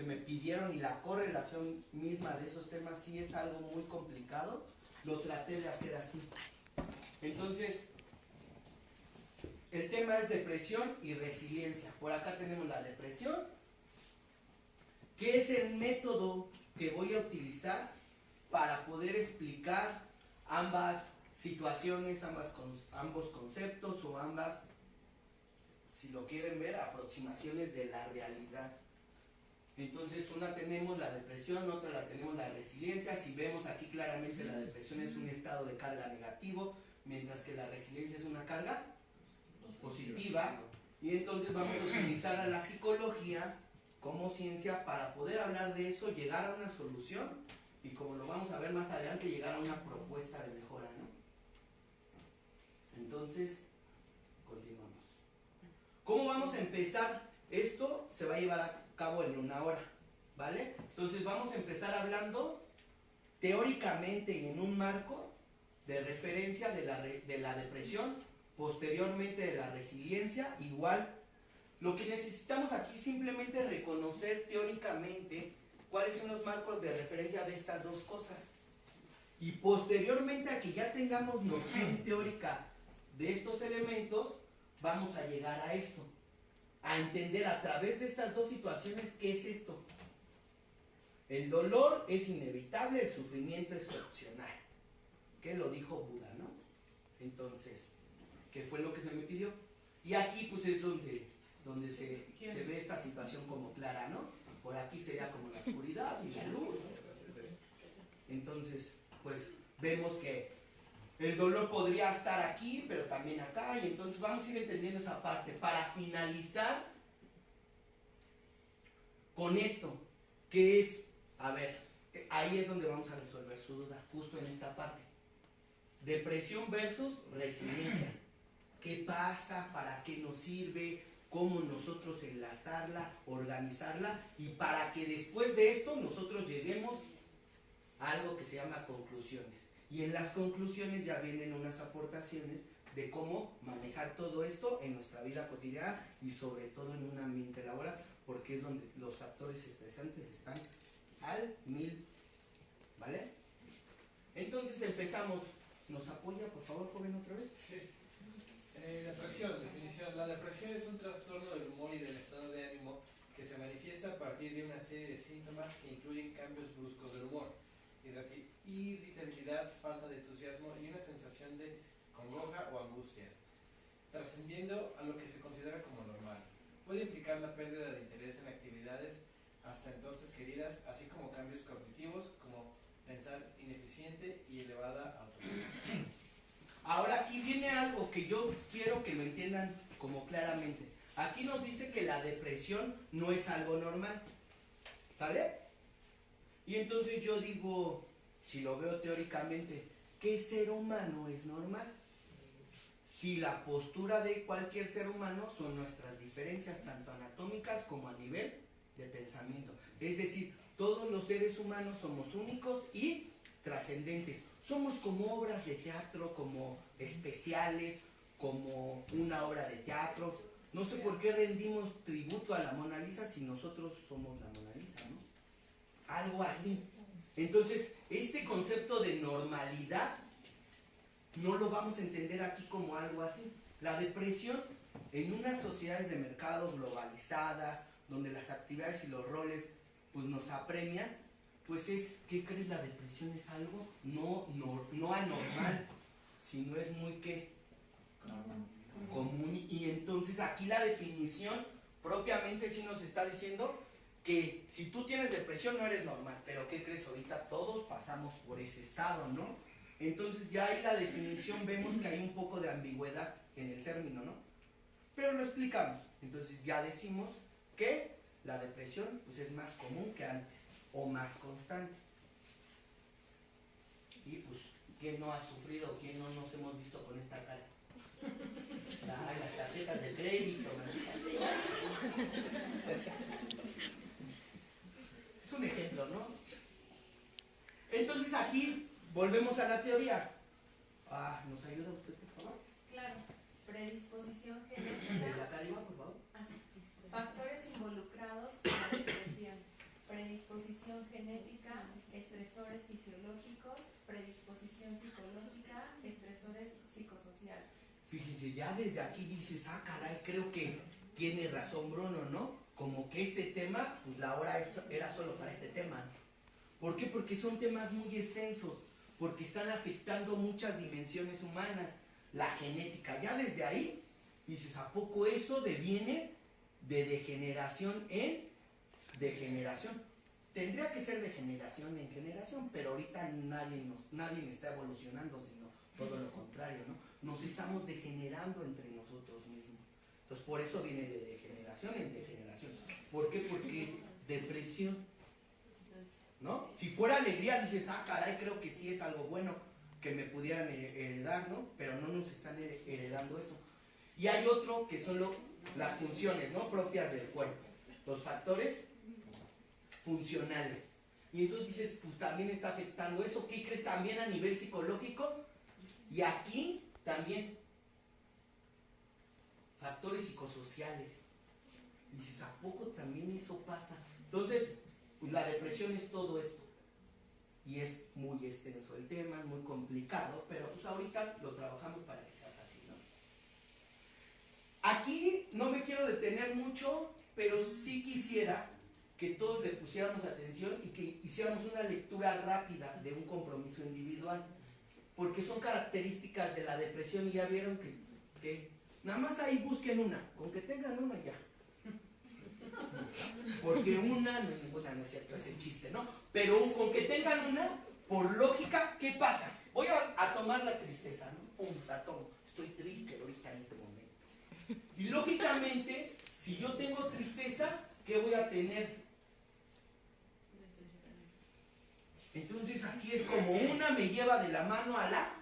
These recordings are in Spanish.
se me pidieron y la correlación misma de esos temas sí es algo muy complicado, lo traté de hacer así. Entonces, el tema es depresión y resiliencia. Por acá tenemos la depresión, que es el método que voy a utilizar para poder explicar ambas situaciones, ambos conceptos o ambas, si lo quieren ver, aproximaciones de la realidad. Entonces, una tenemos la depresión, otra la tenemos la resiliencia. Si vemos aquí claramente, la depresión es un estado de carga negativo, mientras que la resiliencia es una carga positiva. Y entonces vamos a utilizar a la psicología como ciencia para poder hablar de eso, llegar a una solución y, como lo vamos a ver más adelante, llegar a una propuesta de mejora, ¿no? Entonces, continuamos. ¿Cómo vamos a empezar? Esto se va a llevar a cabo en una hora, ¿vale? Entonces vamos a empezar hablando teóricamente y en un marco de referencia de la depresión, posteriormente de la resiliencia. Igual, lo que necesitamos aquí es simplemente reconocer teóricamente cuáles son los marcos de referencia de estas dos cosas. Y posteriormente a que ya tengamos noción teórica de estos elementos, vamos a llegar a esto, a entender a través de estas dos situaciones qué es esto. El dolor es inevitable, el sufrimiento es opcional. Que lo dijo Buda, ¿no? Entonces, ¿qué fue lo que se me pidió? Y aquí pues es donde se ve esta situación como clara, ¿no? Por aquí sería como la oscuridad y la luz. Entonces, pues vemos que el dolor podría estar aquí, pero también acá, y entonces vamos a ir entendiendo esa parte para finalizar con esto, que es, a ver, ahí es donde vamos a resolver su duda, justo en esta parte. Depresión versus resiliencia. ¿Qué pasa? ¿Para qué nos sirve? ¿Cómo nosotros enlazarla, organizarla? Y para que después de esto nosotros lleguemos a algo que se llama conclusiones. Y en las conclusiones ya vienen unas aportaciones de cómo manejar todo esto en nuestra vida cotidiana y sobre todo en un ambiente laboral, porque es donde los factores estresantes están al 1000, ¿vale? Entonces empezamos. ¿Nos apoya, por favor, joven, otra vez? Sí. Depresión, definición. La depresión es un trastorno del humor y del estado de ánimo que se manifiesta a partir de una serie de síntomas que incluyen cambios bruscos del humor, irritabilidad, falta de entusiasmo y una sensación de congoja o angustia, trascendiendo a lo que se considera como normal. Puede implicar la pérdida de interés en actividades hasta entonces queridas, así como cambios cognitivos como pensar ineficiente y elevada autoestima. Ahora aquí viene algo que yo quiero que lo entiendan como claramente. Aquí nos dice que la depresión no es algo normal, ¿sale? Y entonces yo digo, si lo veo teóricamente, ¿qué ser humano es normal? Si la postura de cualquier ser humano son nuestras diferencias, tanto anatómicas como a nivel de pensamiento. Es decir, todos los seres humanos somos únicos y trascendentes. Somos como obras de teatro, como especiales, como una obra de teatro. No sé por qué rendimos tributo a la Mona Lisa si nosotros somos la Mona Lisa, ¿no? Algo así. Entonces, este concepto de normalidad no lo vamos a entender aquí como algo así. La depresión, en unas sociedades de mercado globalizadas, donde las actividades y los roles pues nos apremian, pues es, ¿qué crees? La depresión es algo no anormal, sino es muy ¿qué? Común. Y entonces aquí la definición propiamente sí nos está diciendo que si tú tienes depresión no eres normal, pero ¿qué crees? Ahorita todos pasamos por ese estado, ¿no? Entonces ya ahí la definición vemos que hay un poco de ambigüedad en el término, ¿no? Pero lo explicamos. Entonces ya decimos que la depresión pues es más común que antes o más constante. Y pues, ¿quién no ha sufrido? ¿Quién no nos hemos visto con esta cara? Ay, las tarjetas de crédito, maldita sea. Es un ejemplo, ¿no? Entonces aquí volvemos a la teoría. ¿Nos ayuda usted, por favor? Claro. Predisposición genética. Desde acá arriba, por favor. Factores involucrados en la depresión. dice, ya desde aquí dices, ah, caray, creo que tiene razón Bruno, ¿no? Como que este tema, pues la hora era solo para este tema. ¿Por qué? Porque son temas muy extensos, porque están afectando muchas dimensiones humanas. La genética, ya desde ahí, dices, ¿a poco eso deviene de degeneración en degeneración? Tendría que ser de generación en generación, pero ahorita nadie está evolucionando, sino todo lo contrario, ¿no? Nos estamos degenerando entre nosotros mismos. Entonces, por eso viene de degeneración en degeneración. ¿Por qué? Porque es depresión, ¿no? Si fuera alegría, dices, ah, caray, creo que sí es algo bueno que me pudieran heredar, ¿no? Pero no nos están heredando eso. Y hay otro que son las funciones, ¿no? Propias del cuerpo. Los factores funcionales. Y entonces dices, pues también está afectando eso. ¿Qué crees? También a nivel psicológico. Y aquí también factores psicosociales. Dices, ¿a poco también eso pasa? Entonces, pues la depresión es todo esto. Y es muy extenso el tema, es muy complicado, pero pues ahorita lo trabajamos para que sea fácil, ¿no? Aquí no me quiero detener mucho, pero sí quisiera que todos le pusiéramos atención y que hiciéramos una lectura rápida de un compromiso individual, porque son características de la depresión y ya vieron que nada más ahí busquen una, con que tengan una ya. Porque una no es ninguna, no es cierto, es el chiste, ¿no? Pero con que tengan una, por lógica, ¿qué pasa? Voy a tomar la tristeza, ¿no? Pum, la tomo. Estoy triste ahorita en este momento. Y lógicamente, si yo tengo tristeza, ¿qué voy a tener? Entonces aquí es como una me lleva de la mano a la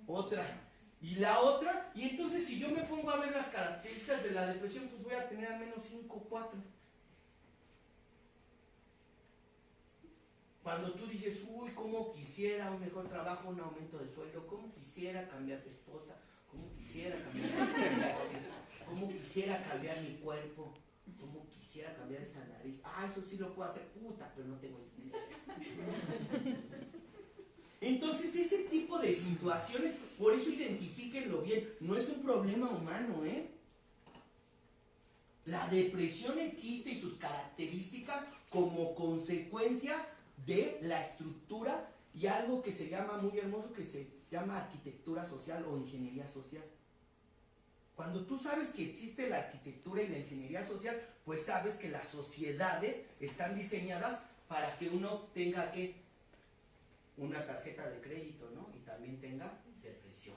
otra. Y la otra, y entonces si yo me pongo a ver las características de la depresión, pues voy a tener al menos 5 o 4. Cuando tú dices, uy, cómo quisiera un mejor trabajo, un aumento de sueldo, cómo quisiera cambiar de esposa, cómo quisiera cambiar cómo quisiera cambiar mi cuerpo, cómo quisiera cambiar esta nariz. Ah, eso sí lo puedo hacer, puta, pero no tengo dinero. Entonces ese tipo de situaciones, por eso identifíquenlo bien, no es un problema humano, ¿eh? La depresión existe y sus características como consecuencia de la estructura y algo que se llama muy hermoso, que se llama arquitectura social o ingeniería social. Cuando tú sabes que existe la arquitectura y la ingeniería social, pues sabes que las sociedades están diseñadas para que uno tenga que una tarjeta de crédito, ¿no? Y también tenga depresión.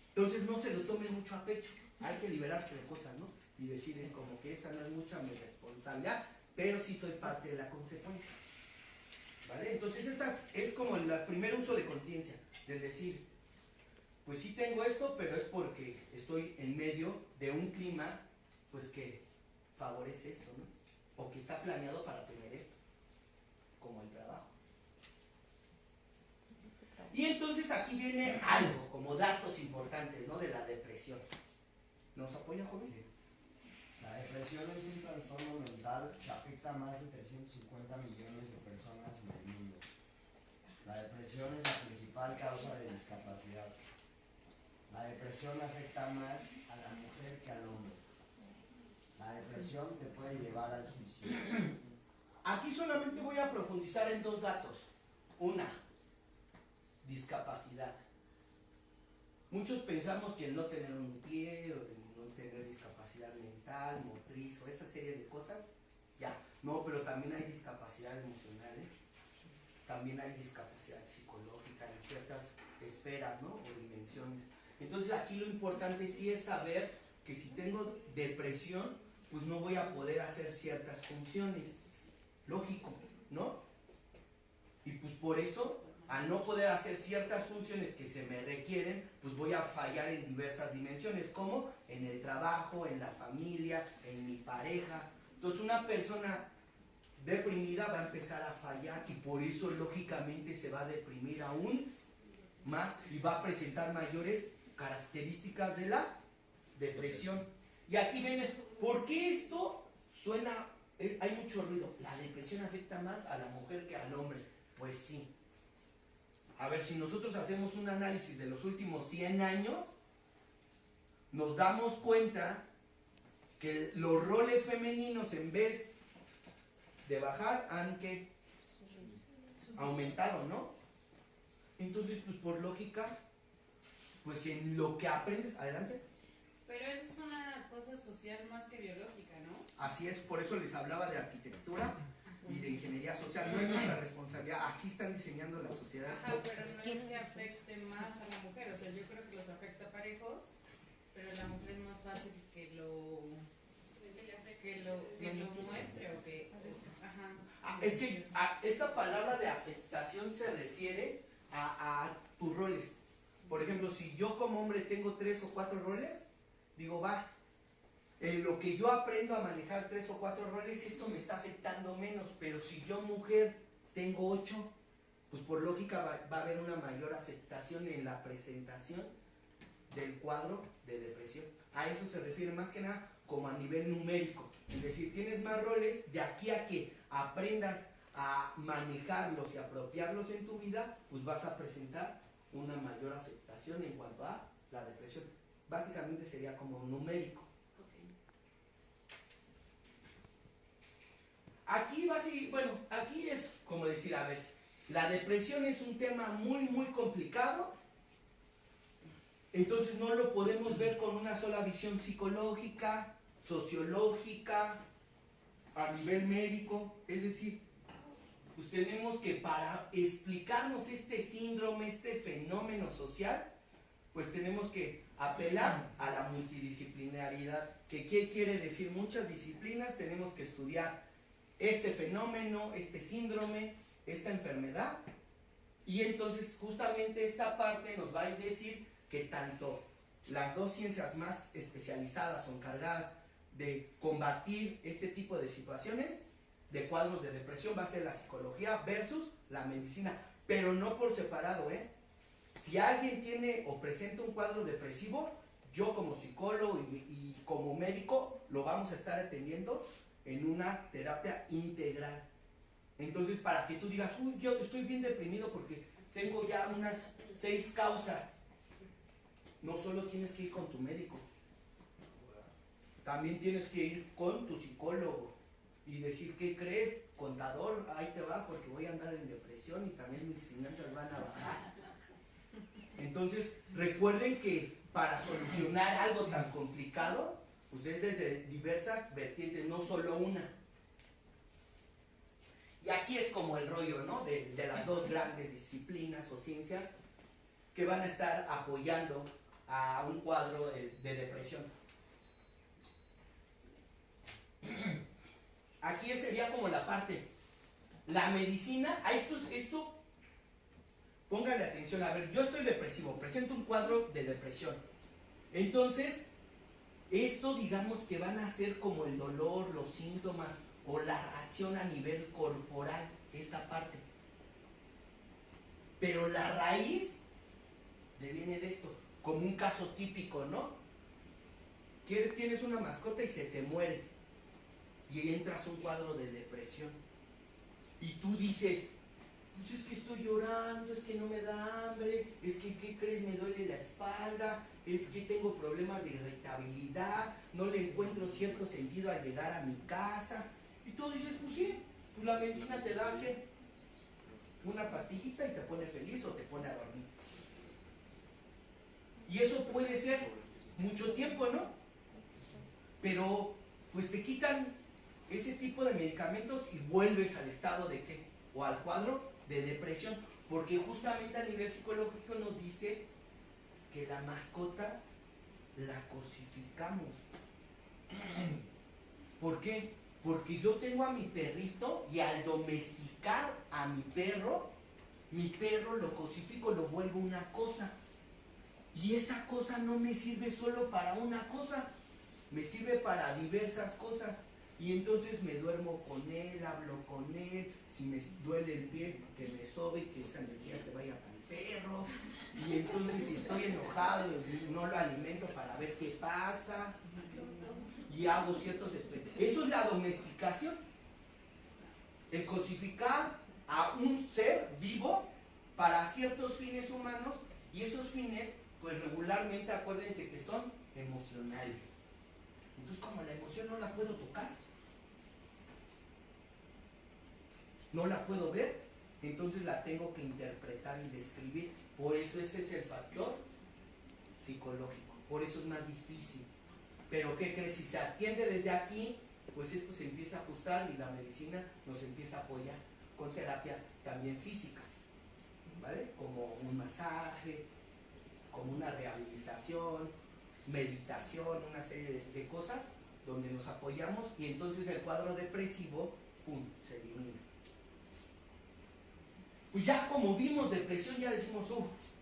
Entonces no se lo tomen mucho a pecho, hay que liberarse de cosas, ¿no? Y decirle como que esta no es mucha mi responsabilidad, pero sí soy parte de la consecuencia. ¿Vale? Entonces esa es como el primer uso de conciencia, del decir, pues sí tengo esto, pero es porque estoy en medio de un clima, pues que favorece esto, ¿no? O que está planeado para tener esto, como el trabajo. Y entonces aquí viene algo, como datos importantes, ¿no? De la depresión. ¿Nos apoya, joven? Sí. La depresión es un trastorno mental que afecta a más de 350 millones de personas en el mundo. La depresión es la principal causa de discapacidad. La depresión afecta más a la mujer que al hombre. La depresión te puede llevar al suicidio. Aquí solamente voy a profundizar en 2 datos. Una, discapacidad. Muchos pensamos que el no tener un pie, o el no tener discapacidad mental, motriz, o esa serie de cosas, ya. No, pero también hay discapacidad emocionales, también hay discapacidad psicológica en ciertas esferas, ¿no? O dimensiones. Entonces aquí lo importante sí es saber que si tengo depresión, pues no voy a poder hacer ciertas funciones. Lógico, ¿no? Y pues por eso, al no poder hacer ciertas funciones que se me requieren, pues voy a fallar en diversas dimensiones, como en el trabajo, en la familia, en mi pareja. Entonces una persona deprimida va a empezar a fallar y por eso lógicamente se va a deprimir aún más y va a presentar mayores características de la depresión. Y aquí viene, ¿por qué esto suena? Hay mucho ruido. La depresión afecta más a la mujer que al hombre. Pues sí. A ver, si nosotros hacemos un análisis de los últimos 100 años, nos damos cuenta que los roles femeninos, en vez de bajar, han que aumentado, ¿no? Entonces, pues por lógica, pues en lo que aprendes, adelante. Pero eso es una cosa social más que biológica, ¿no? Así es, por eso les hablaba de arquitectura y de ingeniería social. No es nuestra responsabilidad, así están diseñando la sociedad. Ajá, pero no es que afecte más a la mujer. O sea, yo creo que los afecta parejos, pero la mujer es más fácil que lo muestre o que... Ajá. Es que esta palabra de afectación se refiere a tus roles. Por ejemplo, si yo como hombre tengo 3 o 4 roles, digo, va, en lo que yo aprendo a manejar 3 o 4 roles, esto me está afectando menos. Pero si yo mujer tengo 8, pues por lógica va a haber una mayor afectación en la presentación del cuadro de depresión. A eso se refiere más que nada como a nivel numérico. Es decir, tienes más roles, de aquí a que aprendas a manejarlos y apropiarlos en tu vida, pues vas a presentar una mayor afectación en cuanto a la depresión. Básicamente sería como numérico. Aquí aquí es como decir, a ver, la depresión es un tema muy complicado, entonces no lo podemos ver con una sola visión psicológica, sociológica, a nivel médico. Es decir, pues tenemos que, para explicarnos este síndrome, este fenómeno social, pues tenemos que apelar a la multidisciplinaridad. ¿Qué quiere decir? Muchas disciplinas tenemos que estudiar este fenómeno, este síndrome, esta enfermedad, y entonces justamente esta parte nos va a decir que tanto las dos ciencias más especializadas o encargadas de combatir este tipo de situaciones, de cuadros de depresión, va a ser la psicología versus la medicina, pero no por separado, ¿eh? Si alguien tiene o presenta un cuadro depresivo, yo como psicólogo y como médico lo vamos a estar atendiendo en una terapia integral. Entonces, para que tú digas, uy, yo estoy bien deprimido porque tengo ya unas 6 causas, no solo tienes que ir con tu médico, también tienes que ir con tu psicólogo y decir, ¿qué crees? Contador, ahí te va porque voy a andar en depresión y también mis finanzas van a bajar. Entonces, recuerden que para solucionar algo tan complicado, pues es desde diversas vertientes, no solo una. Y aquí es como el rollo, ¿no? De las dos grandes disciplinas o ciencias que van a estar apoyando a un cuadro de depresión. Aquí sería como la parte, la medicina, a esto, póngale atención, a ver, yo estoy depresivo, presento un cuadro de depresión. Entonces, esto digamos que van a ser como el dolor, los síntomas o la reacción a nivel corporal, esta parte. Pero la raíz deviene de esto, como un caso típico, ¿no? Tienes una mascota y se te muere. Y entras a un cuadro de depresión. Y tú dices, pues es que estoy llorando, es que no me da hambre, es que, ¿qué crees? Me duele la espalda, es que tengo problemas de irritabilidad, no le encuentro cierto sentido al llegar a mi casa. Y tú dices, pues sí, pues la medicina te da, ¿qué? Una pastillita y te pone feliz o te pone a dormir. Y eso puede ser mucho tiempo, ¿no? Pero, pues te quitan ese tipo de medicamentos y vuelves al estado de ¿qué? O al cuadro de depresión, porque justamente a nivel psicológico nos dice que la mascota la cosificamos. ¿Por qué? Porque yo tengo a mi perrito y al domesticar a mi perro lo cosifico, lo vuelvo una cosa. Y esa cosa no me sirve solo para una cosa, me sirve para diversas cosas. Y entonces me duermo con él, hablo con él, si me duele el pie, que me sobe y que esa energía se vaya para el perro. Y entonces si estoy enojado, no lo alimento para ver qué pasa. Y hago ciertos experimentos. Eso es la domesticación. El cosificar a un ser vivo para ciertos fines humanos. Y esos fines, pues regularmente acuérdense que son emocionales. Entonces, como la emoción no la puedo tocar, no la puedo ver, entonces la tengo que interpretar y describir. Por eso ese es el factor psicológico, por eso es más difícil. Pero ¿qué crees? Si se atiende desde aquí, pues esto se empieza a ajustar y la medicina nos empieza a apoyar con terapia también física, ¿vale? Como un masaje, como una rehabilitación, meditación, una serie de cosas donde nos apoyamos y entonces el cuadro depresivo, ¡pum!, se elimina. Pues ya como vimos depresión, ya decimos,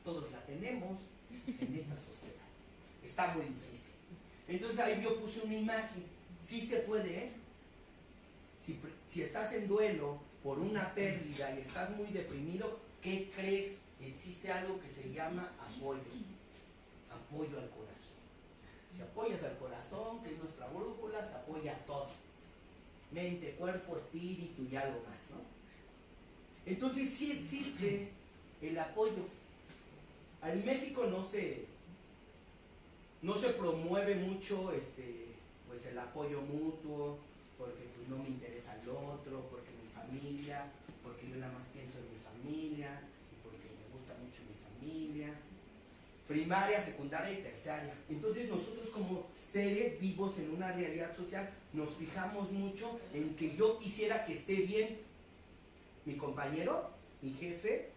todos la tenemos en esta sociedad. Está muy difícil. Entonces ahí yo puse una imagen. Sí se puede, ¿eh? Si estás en duelo por una pérdida y estás muy deprimido, ¿qué crees? Existe algo que se llama apoyo. Apoyo al corazón. Si apoyas al corazón, que es nuestra brújula, se apoya a todo. Mente, cuerpo, espíritu y algo más, ¿no? Entonces sí existe el apoyo. En México no se promueve mucho pues el apoyo mutuo, porque pues no me interesa el otro, porque mi familia, porque yo nada más pienso en mi familia, y porque me gusta mucho mi familia. Primaria, secundaria y terciaria. Entonces nosotros como seres vivos en una realidad social nos fijamos mucho en que yo quisiera que esté bien mi compañero, mi jefe,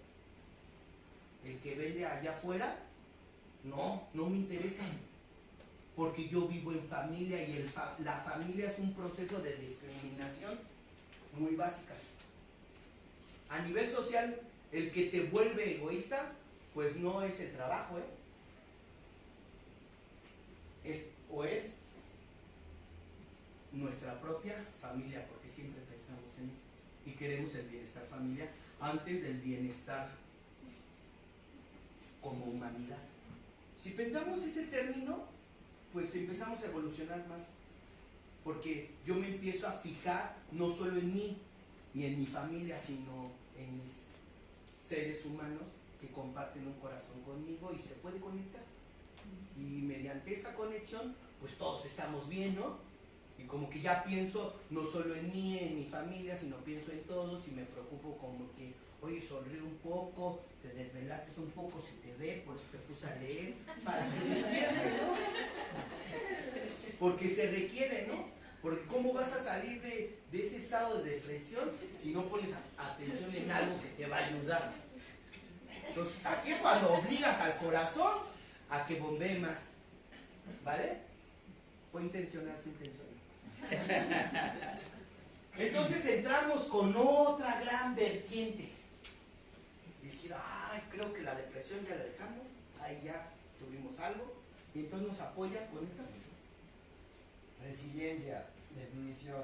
el que vende allá afuera. No me interesa, porque yo vivo en familia y la familia es un proceso de discriminación muy básica. A nivel social, el que te vuelve egoísta, pues no es el trabajo, es nuestra propia familia, porque siempre pensamos en eso y queremos el bienestar familiar antes del bienestar como humanidad. Si pensamos ese término, pues empezamos a evolucionar más, porque yo me empiezo a fijar no solo en mí y en mi familia, sino en mis seres humanos que comparten un corazón conmigo y se puede conectar. Y mediante esa conexión, pues todos estamos bien, ¿no? Y como que ya pienso no solo en mí, en mi familia, sino pienso en todos y me preocupo como que, oye, sonríe un poco, te desvelaste un poco, se te ve, por eso te puse a leer, para que despiertes, ¿no? Porque se requiere, ¿no? Porque ¿cómo vas a salir de ese estado de depresión si no pones atención en algo que te va a ayudar? Entonces aquí es cuando obligas al corazón a que bombee más, ¿vale? Fue intencional. Entonces entramos con otra gran vertiente. Decir, creo que la depresión ya la dejamos, ahí ya tuvimos algo, y entonces nos apoya con esta. Resiliencia, definición,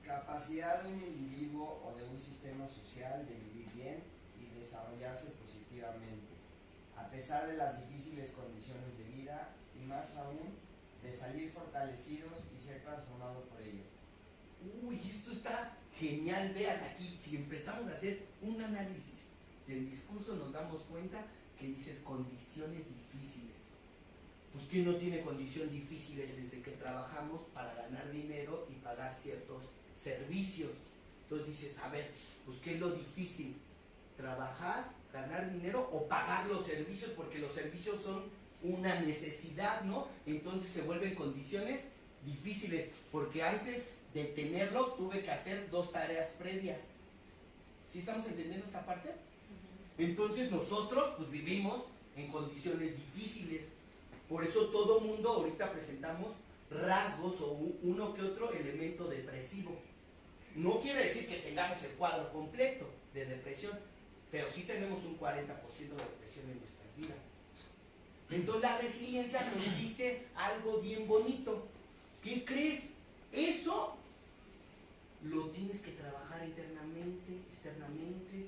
capacidad de un individuo o de un sistema social de vivir bien y desarrollarse positivamente, a pesar de las difíciles condiciones de vida y más aún, de salir fortalecidos y ser transformados por ellas. Uy, esto está genial. Vean aquí, si empezamos a hacer un análisis del discurso, nos damos cuenta que dices condiciones difíciles. Pues ¿quién no tiene condiciones difíciles desde que trabajamos para ganar dinero y pagar ciertos servicios? Entonces dices, a ver, pues ¿qué es lo difícil? ¿Trabajar, ganar dinero o pagar los servicios? Porque los servicios son una necesidad, ¿no? Entonces se vuelven condiciones difíciles, porque antes de tenerlo tuve que hacer 2 tareas previas. ¿Sí estamos entendiendo esta parte? Entonces nosotros pues vivimos en condiciones difíciles. Por eso todo mundo ahorita presentamos rasgos o uno que otro elemento depresivo. No quiere decir que tengamos el cuadro completo de depresión, pero sí tenemos un 40% de depresión en nuestras vidas. Entonces la resiliencia nos dice algo bien bonito. ¿Qué crees? Eso lo tienes que trabajar internamente, externamente.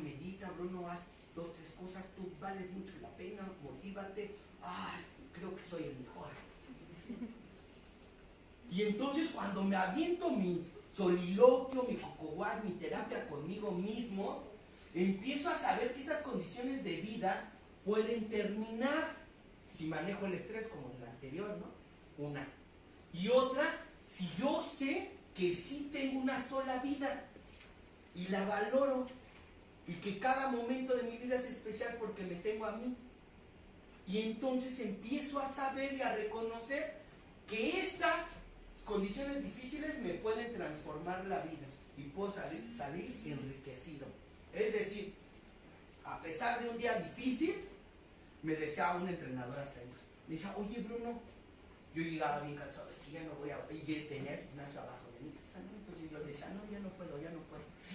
Medita, Bruno, haz 2, 3 cosas, tú vales mucho la pena, motívate. Creo que soy el mejor. Y entonces cuando me aviento mi soliloquio, mi cocoguas, mi terapia conmigo mismo, empiezo a saber que esas condiciones de vida pueden terminar si manejo el estrés como en la anterior, ¿no? Una. Y otra, si yo sé que sí tengo una sola vida y la valoro y que cada momento de mi vida es especial porque me tengo a mí. Y entonces empiezo a saber y a reconocer que estas condiciones difíciles me pueden transformar la vida y puedo salir enriquecido. Es decir, a pesar de un día difícil, me decía un entrenador hace años, me decía, oye Bruno, yo llegaba bien cansado, es que ya no voy a, y tenía el gimnasio abajo de mi casa, ¿no? Entonces yo le decía, no, ya no puedo.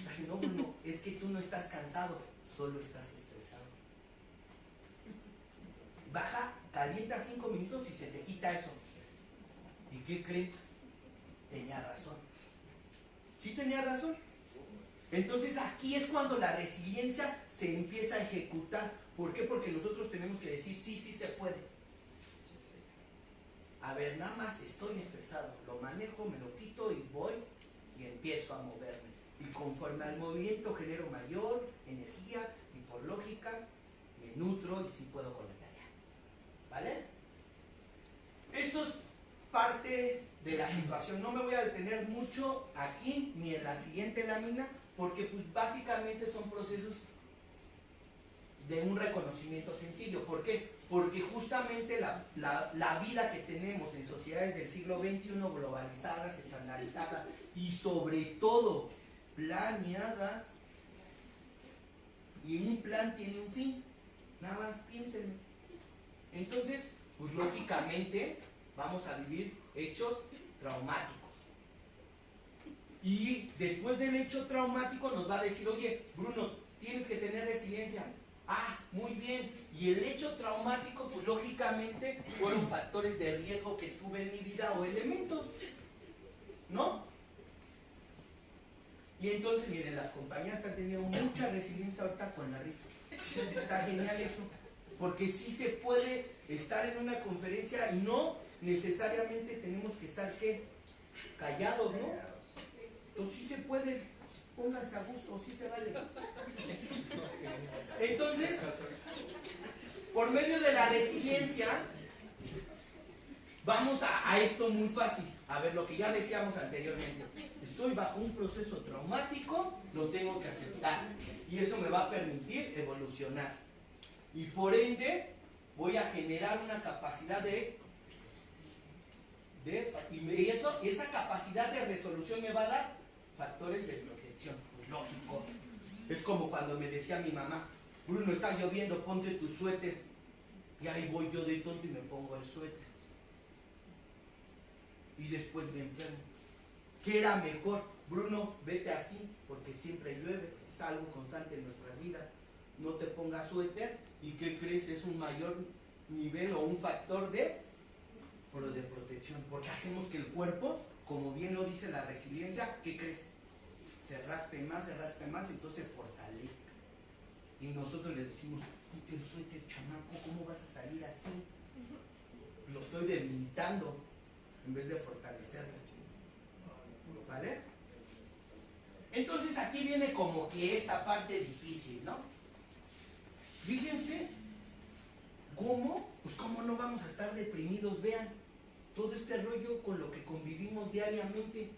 Así, no, Bruno, es que tú no estás cansado, solo estás estresado. Baja, calienta 5 minutos y se te quita eso. ¿Y qué creen? Tenía razón. ¿Sí tenía razón? Entonces aquí es cuando la resiliencia se empieza a ejecutar. ¿Por qué? Porque nosotros tenemos que decir, sí, sí se puede. A ver, nada más estoy estresado, lo manejo, me lo quito y voy y empiezo a moverme. Y conforme al movimiento genero mayor energía y por lógica me nutro y sí puedo con la tarea. ¿Vale? Esto es parte de la situación. No me voy a detener mucho aquí ni en la siguiente lámina porque pues básicamente son procesos de un reconocimiento sencillo. ¿Por qué? Porque justamente la vida que tenemos en sociedades del siglo XXI globalizadas, estandarizadas y sobre todo planeadas, y un plan tiene un fin, nada más piénsenlo. Entonces, pues lógicamente vamos a vivir hechos traumáticos. Y después del hecho traumático nos va a decir, oye, Bruno, tienes que tener resiliencia. Ah, muy bien. Y el hecho traumático, pues lógicamente fueron factores de riesgo que tuve en mi vida o elementos, ¿no? Y entonces, miren, las compañías están teniendo mucha resiliencia ahorita con la risa. Está genial eso. Porque sí se puede estar en una conferencia y no necesariamente tenemos que estar, ¿qué? Callados, ¿no? Entonces sí se puede, pónganse a gusto, sí se vale. Entonces, por medio de la resiliencia, vamos a esto muy fácil. A ver, lo que ya decíamos anteriormente. Estoy bajo un proceso traumático, lo tengo que aceptar. Y eso me va a permitir evolucionar. Y por ende, voy a generar una capacidad y esa capacidad de resolución me va a dar factores de protección. Pues lógico. Es como cuando me decía mi mamá, Bruno, está lloviendo, ponte tu suéter. Y ahí voy yo de tonto y me pongo el suéter. Y después me enfermo. ¿Qué era mejor? Bruno, vete así, porque siempre llueve, es algo constante en nuestras vidas. No te pongas suéter, ¿y qué crees? Es un mayor nivel o un factor de protección, porque hacemos que el cuerpo, como bien lo dice la resiliencia, ¿qué crees? Se raspe más, entonces se fortalezca. Y nosotros le decimos, ponte el suéter, chamaco, ¿cómo vas a salir así? Lo estoy debilitando en vez de fortalecerlo. ¿Vale? Entonces aquí viene como que esta parte difícil, ¿no? Fíjense cómo, pues cómo no vamos a estar deprimidos, vean, todo este rollo con lo que convivimos diariamente.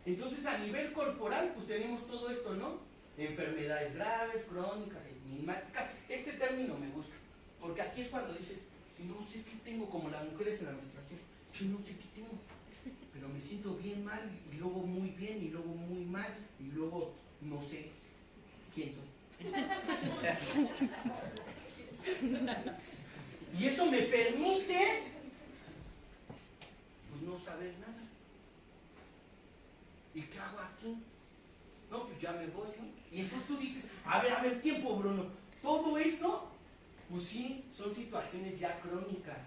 Entonces a nivel corporal, pues tenemos todo esto, ¿no? Enfermedades graves, crónicas, enigmáticas. Este término me gusta, porque aquí es cuando dices, no sé qué tengo, como las mujeres en la menstruación, no sé qué tengo, pero me siento bien mal, y luego muy bien, y luego muy mal, y luego no sé quién soy. Y eso me permite pues no saber nada. ¿Y qué hago aquí? No, pues ya me voy, ¿no? Y entonces tú dices, a ver, tiempo, Bruno. Todo eso, pues sí, son situaciones ya crónicas.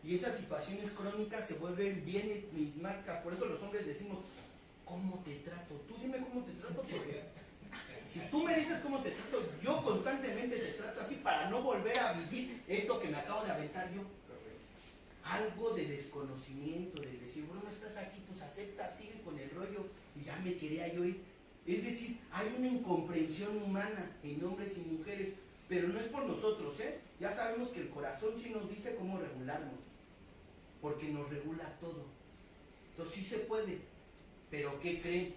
Y esas situaciones crónicas se vuelven bien enigmáticas. Por eso los hombres decimos, ¿cómo te trato? Tú dime cómo te trato, porque si tú me dices cómo te trato, yo constantemente te trato así para no volver a vivir esto que me acabo de aventar yo. Algo de desconocimiento, de decir, bueno, estás aquí, pues acepta, sigue con el rollo, y ya me quería yo ir. Es decir, hay una incomprensión humana en hombres y mujeres, Pero no es por nosotros, ¿eh? Ya sabemos que el corazón sí nos dice cómo regularnos, porque nos regula todo. Entonces sí se puede, pero ¿qué creen?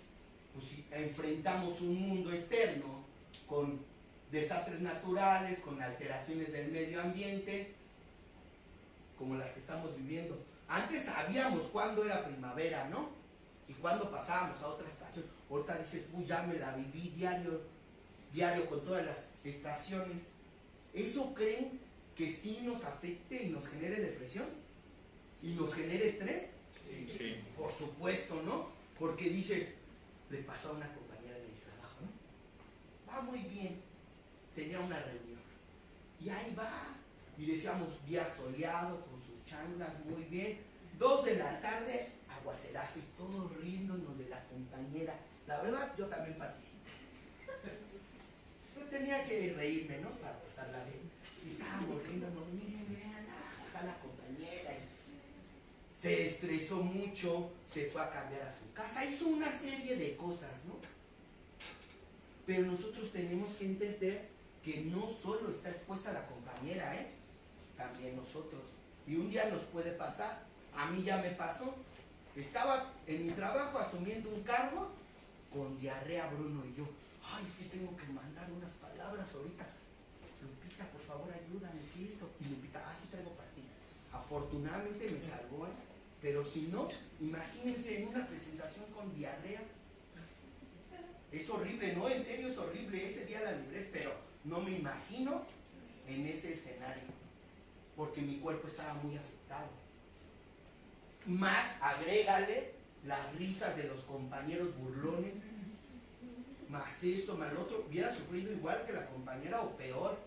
Pues si enfrentamos un mundo externo con desastres naturales, con alteraciones del medio ambiente, como las que estamos viviendo. Antes sabíamos cuándo era primavera, ¿no? Y cuándo pasábamos a otra estación. Ahorita dices, uy, ya me la viví diario con todas las estaciones. ¿Eso creen que sí nos afecte y nos genere depresión? ¿Y nos genere estrés? Sí. Por supuesto, ¿no? Porque dices, le pasó a una compañera en el trabajo, ¿no? Va muy bien, tenía una reunión. Y ahí va. Y decíamos, día soleado, con sus chanclas, muy bien. 2 de la tarde, aguacerazo y todos riéndonos de la compañera. La verdad, yo también participé. Yo tenía que reírme, ¿no? Para pasarla bien. Y estábamos riéndonos, miren, vean, jaja, la compañera. Y se estresó mucho, se fue a cambiar a su casa, hizo una serie de cosas, ¿no? Pero nosotros tenemos que entender que no solo está expuesta la compañera, ¿eh? También nosotros. Y un día nos puede pasar. A mí ya me pasó. Estaba en mi trabajo asumiendo un cargo con diarrea Bruno y yo. Ay, es que tengo que mandar unas palabras ahorita. Lupita, por favor, ayúdame, ¿qué es esto? Y Lupita, sí traigo partida. Afortunadamente me salvó, ¿eh? Pero si no, imagínense en una presentación con diarrea. Es horrible, ¿no? En serio es horrible. Ese día la libré, pero no me imagino en ese escenario. Porque mi cuerpo estaba muy afectado. Más agrégale las risas de los compañeros burlones, más esto, más lo otro, hubiera sufrido igual que la compañera o peor.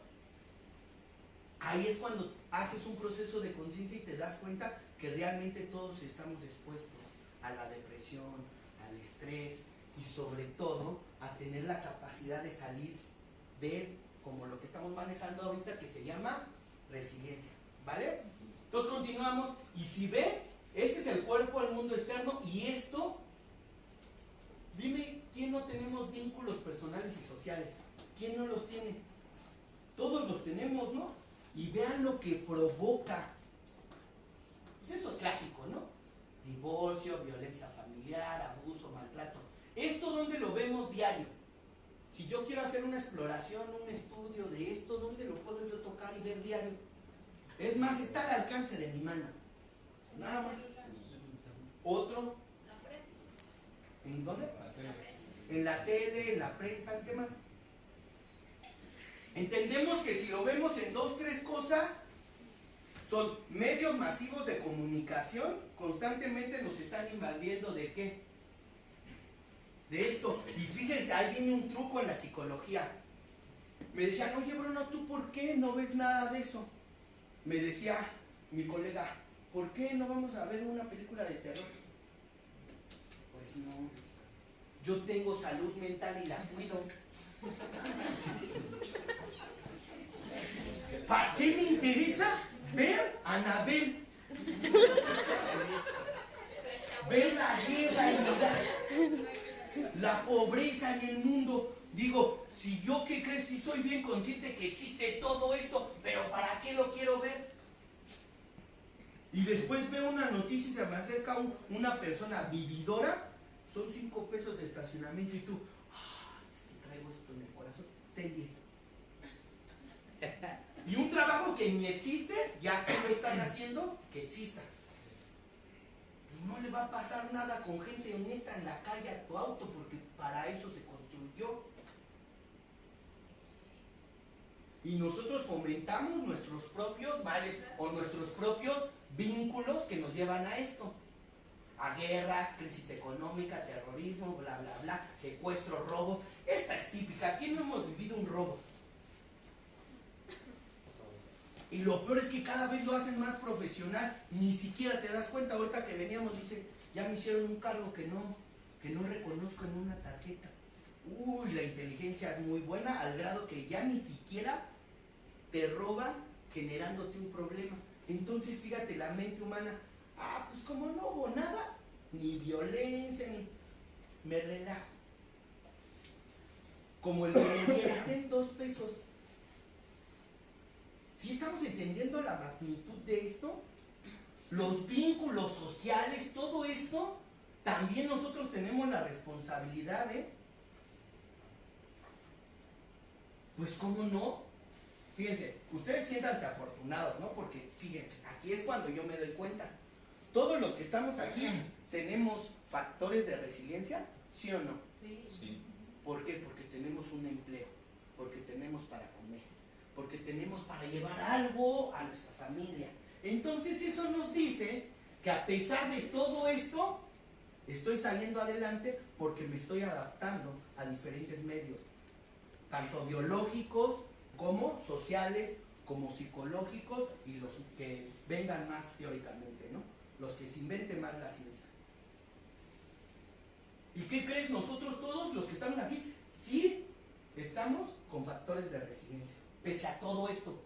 Ahí es cuando haces un proceso de conciencia y te das cuenta que realmente todos estamos expuestos a la depresión, al estrés y sobre todo a tener la capacidad de salir de, como lo que estamos manejando ahorita, que se llama resiliencia, ¿vale? Entonces continuamos y si ve, este es el cuerpo, el mundo externo y esto, dime, ¿quién no tenemos vínculos personales y sociales? ¿Quién no los tiene? Todos los tenemos, ¿no? Y vean lo que provoca. Pues esto es clásico, ¿no? Divorcio, violencia familiar, abuso, maltrato. ¿Esto dónde lo vemos diario? Si yo quiero hacer una exploración, un estudio de esto, ¿dónde lo puedo yo tocar y ver diario? Es más, está al alcance de mi mano. Nada más. Otro. ¿En dónde? En la tele, en la prensa, ¿qué más? Entendemos que si lo vemos en 2, 3 cosas, son medios masivos de comunicación, constantemente nos están invadiendo ¿de qué? De esto. Y fíjense, ahí viene un truco en la psicología. Me decían, oye Bruno, ¿tú por qué no ves nada de eso? Me decía mi colega, ¿por qué no vamos a ver una película de terror? Pues no, yo tengo salud mental y la cuido. ¿Para qué me interesa ver a Anabel? Ver la guerra en Irak, la pobreza en el mundo. Digo, si yo, ¿qué crees? Si soy bien consciente que existe todo esto, pero ¿para qué lo quiero ver? Y después veo una noticia y se me acerca una persona vividora, son 5 pesos de estacionamiento y tú, es que traigo esto en el corazón, ten 10. Y un trabajo que ni existe, ya que lo están haciendo, que exista. Y no le va a pasar nada con gente honesta en la calle a tu auto, porque para eso se construyó. Y nosotros fomentamos nuestros propios males o nuestros propios vínculos que nos llevan a esto. A guerras, crisis económica, terrorismo, bla, bla, bla, secuestros, robos. Esta es típica. ¿Quién no hemos vivido un robo? Y lo peor es que cada vez lo hacen más profesional. Ni siquiera te das cuenta. Ahorita que veníamos, dice, ya me hicieron un cargo que no reconozco en una tarjeta. Uy, la inteligencia es muy buena al grado que ya ni siquiera te roban generándote un problema. Entonces, fíjate, la mente humana, pues como no hubo nada, ni violencia, ni... me relajo. Como el que me dieron 2 pesos. entendiendo la magnitud de esto? Los vínculos sociales, todo esto, también nosotros tenemos la responsabilidad de, pues cómo no, fíjense, ustedes siéntanse afortunados, ¿no? Porque fíjense, aquí es cuando yo me doy cuenta, todos los que estamos aquí tenemos factores de resiliencia, ¿sí o no? Sí. ¿Por qué? Porque tenemos un empleo, porque tenemos para comer, porque tenemos para llevar algo a nuestra familia. Entonces eso nos dice que a pesar de todo esto, estoy saliendo adelante porque me estoy adaptando a diferentes medios, tanto biológicos como sociales, como psicológicos y los que vengan más teóricamente, ¿no? Los que se inventen más la ciencia. ¿Y qué crees? Nosotros todos los que estamos aquí, sí estamos con factores de resiliencia. Pese a todo esto,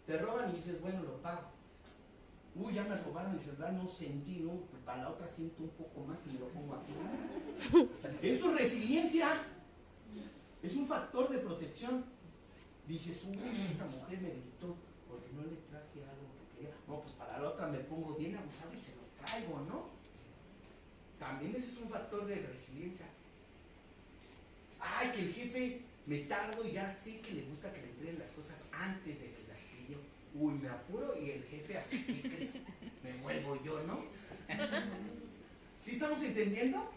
te roban y dices, bueno, lo pago. Uy, ya me robaron el celular, no sentí, ¿no? Para la otra siento un poco más y me lo pongo aquí. Eso es resiliencia. Es un factor de protección. Dices, uy, esta mujer me gritó porque no le traje algo que quería. No, pues para la otra me pongo bien abusado y se lo traigo, ¿no? También ese es un factor de resiliencia. Ay, que el jefe me tardo y ya sé que le gusta que le entreguen las cosas antes de que las pidió. Uy, me apuro y el jefe hasta que crees, me vuelvo yo, ¿no? ¿Sí estamos entendiendo?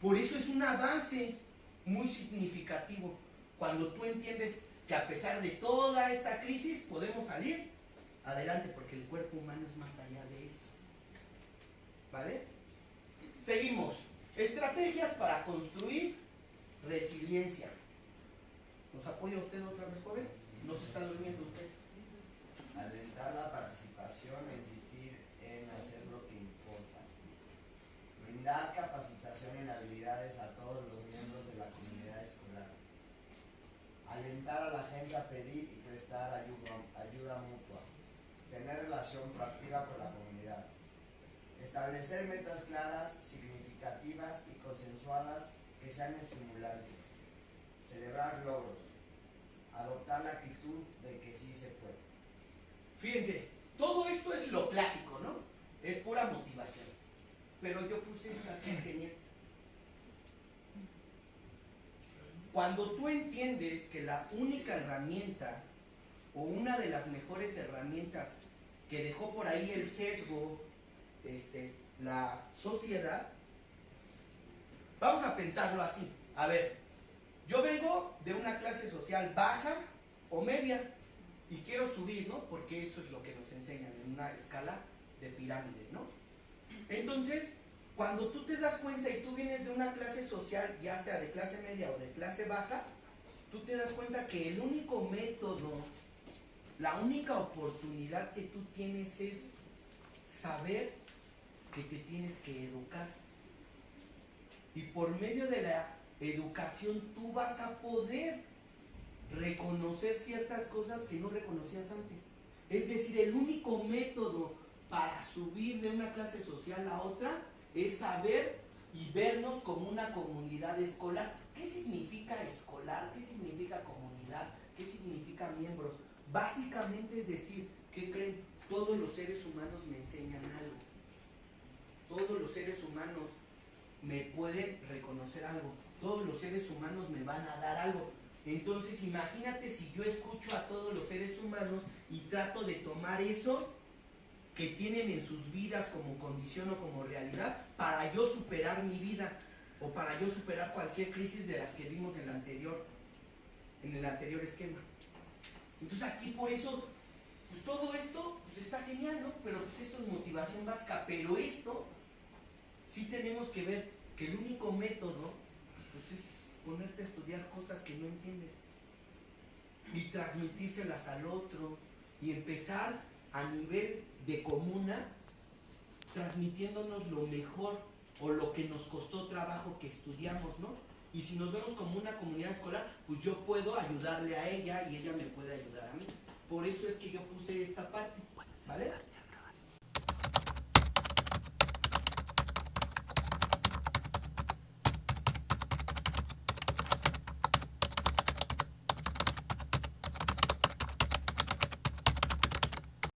Por eso es un avance muy significativo. Cuando tú entiendes que a pesar de toda esta crisis podemos salir adelante porque el cuerpo humano es más allá de esto. ¿Vale? Seguimos. Estrategias para construir resiliencia. ¿Nos apoya usted otra vez, joven? ¿No se está durmiendo usted? Alentar la participación e insistir en hacer lo que importa. Brindar capacitación en habilidades a todos los miembros de la comunidad escolar. Alentar a la gente a pedir y prestar ayuda mutua. Tener relación proactiva con la comunidad. Establecer metas claras, significativas y consensuadas que sean estimulantes. Celebrar logros. Adoptar la actitud de que sí se puede. Fíjense, todo esto es lo clásico, ¿no? Es pura motivación. Pero yo puse esta que es genial. Cuando tú entiendes que la única herramienta o una de las mejores herramientas que dejó por ahí el sesgo, la sociedad, vamos a pensarlo así. A ver, yo vengo de una clase social baja o media y quiero subir, ¿no? Porque eso es lo que nos enseñan en una escala de pirámide, ¿no? Entonces, cuando tú te das cuenta y tú vienes de una clase social, ya sea de clase media o de clase baja, tú te das cuenta que el único método, la única oportunidad que tú tienes es saber que te tienes que educar. Y por medio de la educación tú vas a poder reconocer ciertas cosas que no reconocías antes. Es decir, el único método para subir de una clase social a otra es saber y vernos como una comunidad escolar. ¿Qué significa escolar? ¿Qué significa comunidad? ¿Qué significa miembros? Básicamente es decir, ¿qué creen? Todos los seres humanos me enseñan algo. Todos los seres humanos me pueden reconocer algo. Todos los seres humanos me van a dar algo. Entonces imagínate si yo escucho a todos los seres humanos y trato de tomar eso que tienen en sus vidas como condición o como realidad para yo superar mi vida o para yo superar cualquier crisis de las que vimos en el anterior esquema. Entonces aquí por eso, pues todo esto pues está genial, ¿no? Pero pues esto es motivación básica, pero esto sí tenemos que ver que el único método pues es ponerte a estudiar cosas que no entiendes y transmitírselas al otro y empezar a nivel de comuna transmitiéndonos lo mejor o lo que nos costó trabajo que estudiamos, ¿no? Y si nos vemos como una comunidad escolar, pues yo puedo ayudarle a ella y ella me puede ayudar a mí. Por eso es que yo puse esta parte, ¿vale?